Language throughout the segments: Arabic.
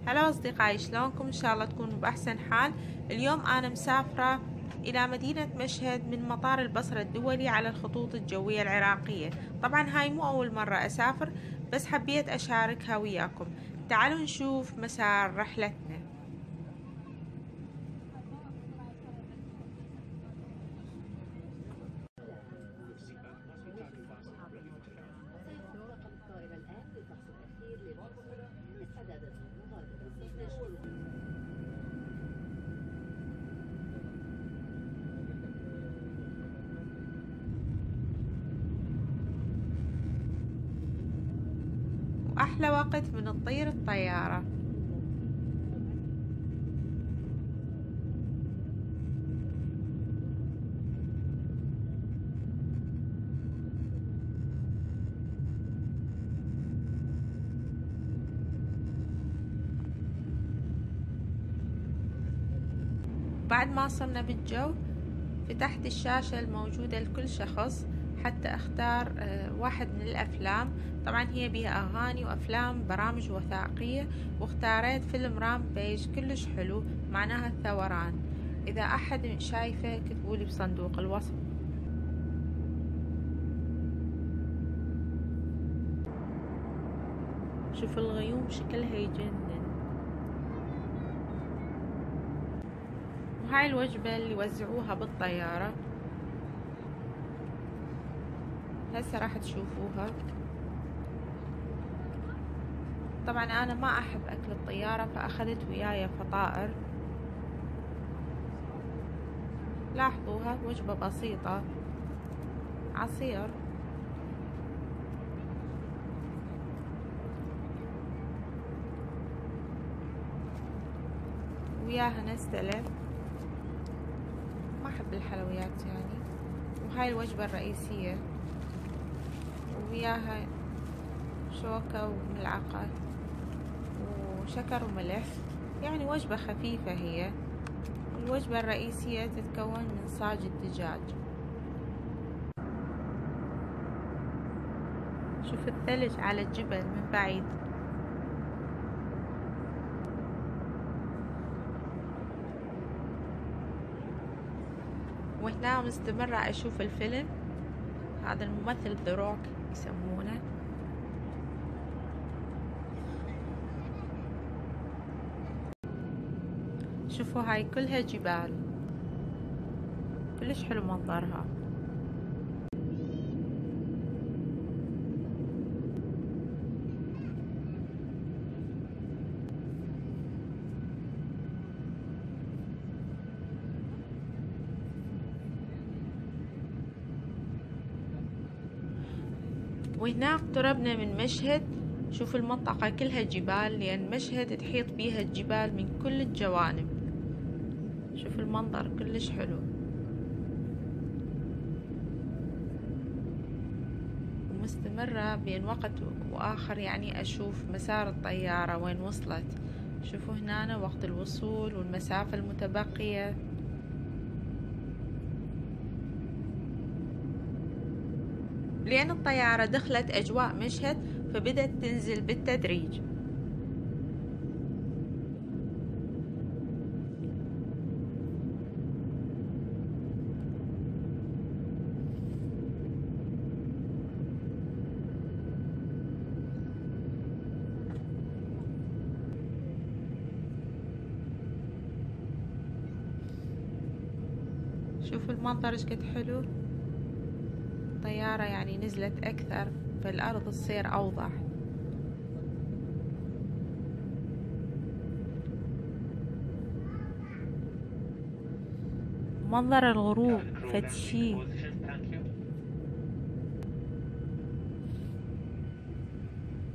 هلا أصدقائي، شلونكم؟ إن شاء الله تكونوا بأحسن حال. اليوم أنا مسافرة إلى مدينة مشهد من مطار البصرة الدولي على الخطوط الجوية العراقية. طبعا هاي مو أول مرة أسافر، بس حبيت أشاركها وياكم. تعالوا نشوف مسار رحلتنا. وأحلى وقت من تطير الطيارة. بعد ما صرنا بالجو، فتحت الشاشة الموجودة لكل شخص حتى اختار واحد من الأفلام. طبعا هي بيها أغاني وأفلام برامج وثائقية، واختاريت فيلم رامبيج كلش حلو، معناها الثوران. إذا أحد شايفه كتبولي بصندوق الوصف. شوف الغيوم شكلها يجنن. وهاي الوجبة اللي وزعوها بالطيارة، هسه راح تشوفوها. طبعا أنا ما أحب أكل الطيارة، فأخذت وياي فطائر. لاحظوها وجبة بسيطة، عصير، وياها نستلة. ما أحب الحلويات يعني. وهاي الوجبة الرئيسية، وياها شوكة وملعقة وشكر وملح، يعني وجبة خفيفة هي. الوجبة الرئيسية تتكون من صاج الدجاج. شوف الثلج على الجبل من بعيد. وهنا مستمرة أشوف الفيلم. هذا الممثل ذا روك يسمونه. شوفوا هاي كلها جبال، كلش حلو منظرها. وهنا اقتربنا من مشهد. شوف المنطقة كلها جبال، لأن مشهد تحيط بيها الجبال من كل الجوانب. شوف المنظر كلش حلو. ومستمرة بين وقت وآخر، يعني أشوف مسار الطيارة وين وصلت. شوفوا هنا وقت الوصول والمسافة المتبقية. لأن الطيارة دخلت أجواء مشهد، فبدت تنزل بالتدريج. شوفوا المنظر ايش قد حلو. الطيارة يعني نزلت أكثر، فالأرض تصير أوضح. منظر الغروب فتشي.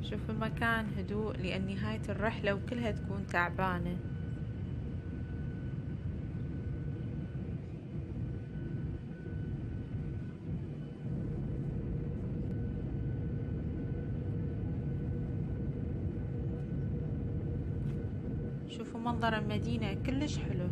شوف المكان هدوء، لأن نهاية الرحلة وكلها تكون تعبانة. شوفوا منظر المدينة كلش حلو.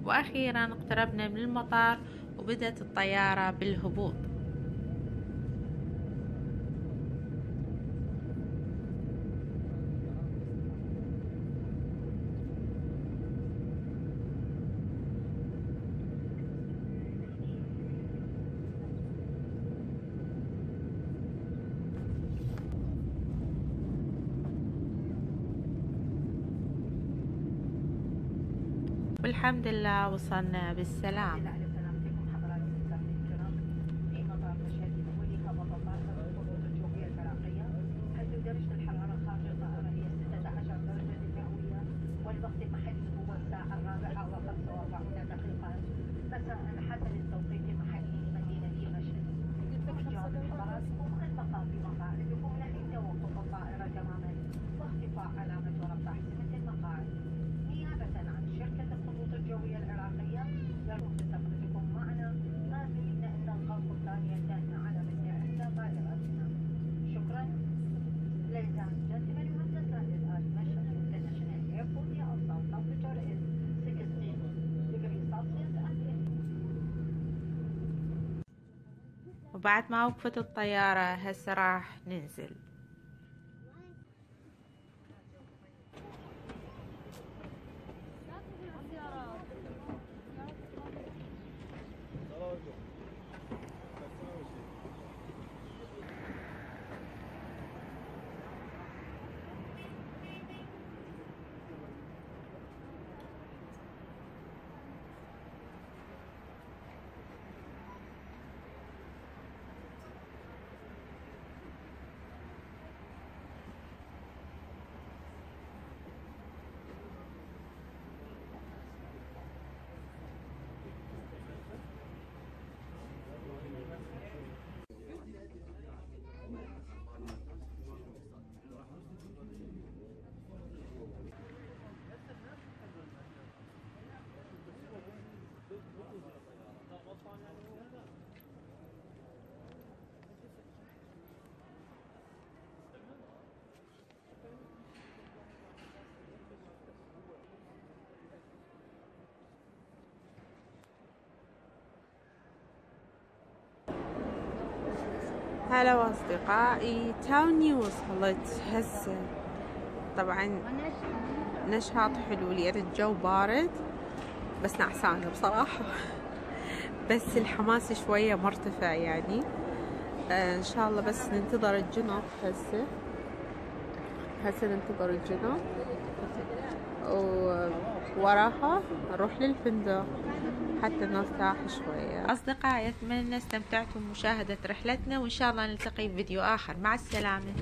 وأخيرا اقتربنا من المطار وبدأت الطيارة بالهبوط. والحمد لله وصلنا بالسلام. والوقت المحلي هو الساعة 4:45 مساء حسب التوقيت المحلي لمدينة مشهد. توجهات حضراتكم المقام بمقاعدكم لحين توقف الطائرة تماما واختفاء علامة رفع حزمة المقاعد. نيابة عن شركة الخطوط الجوية العراقية يرغب بتقديمكم معنا آملين أن نلقاكم ثانية على مثل إحدى طائراتنا. شكرا. Ladies and gentlemen, we have just landed at Mashhad International Airport. The outside temperature is 16 degrees Celsius and وبعد ما وقفت الطيارة هسه راح ننزل. هلا أصدقائي، توني وصلت هسه. طبعا نشاط حلو لأن الجو بارد بس نعسانة بصراحة بس الحماس شوية مرتفع يعني. إن شاء الله بس ننتظر الجنط. هسه ننتظر الجنط ووراها نروح للفندق حتى نرتاح شوية. أصدقائي أتمنى استمتعتم بمشاهدة رحلتنا، وإن شاء الله نلتقي بفيديو آخر. مع السلامة.